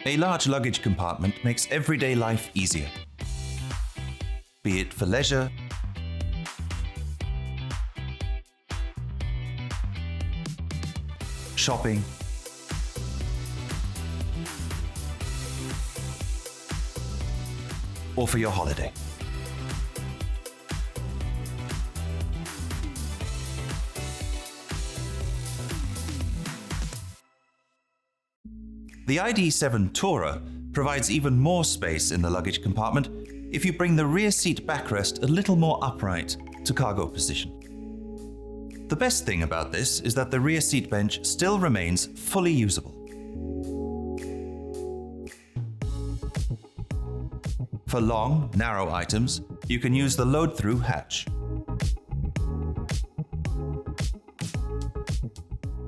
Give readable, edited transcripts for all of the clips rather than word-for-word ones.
A large luggage compartment makes everyday life easier. Be it for leisure, shopping, or for your holiday. The ID.7 Tourer provides even more space in the luggage compartment if you bring the rear seat backrest a little more upright to cargo position. The best thing about this is that the rear seat bench still remains fully usable. For long, narrow items, you can use the load-through hatch.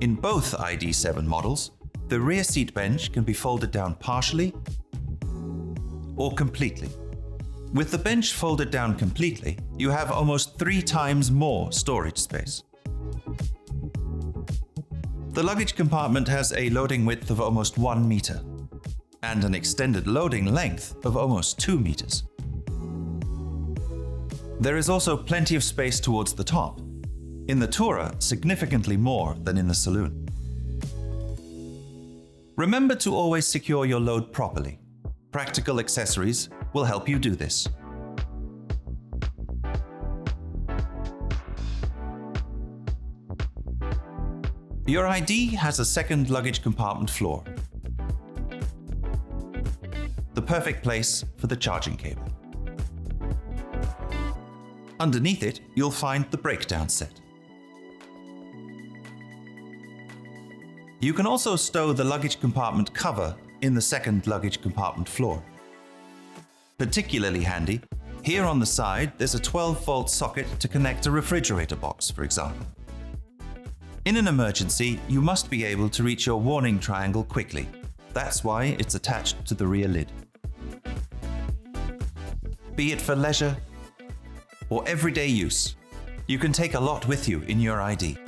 In both ID.7 models, the rear seat bench can be folded down partially or completely. With the bench folded down completely, you have almost 3 times more storage space. The luggage compartment has a loading width of almost 1 meter and an extended loading length of almost 2 meters. There is also plenty of space towards the top. In the Tourer, significantly more than in the saloon. Remember to always secure your load properly. Practical accessories will help you do this. Your ID has a second luggage compartment floor. The perfect place for the charging cable. Underneath it, you'll find the breakdown set. You can also stow the luggage compartment cover in the second luggage compartment floor. Particularly handy, here on the side there's a 12-volt socket to connect a refrigerator box, for example. In an emergency, you must be able to reach your warning triangle quickly. That's why it's attached to the rear lid. Be it for leisure or everyday use, you can take a lot with you in your ID.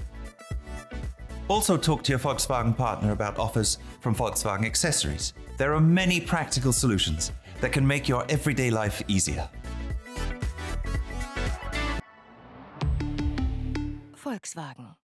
Also talk to your Volkswagen partner about offers from Volkswagen Accessories. There are many practical solutions that can make your everyday life easier. Volkswagen.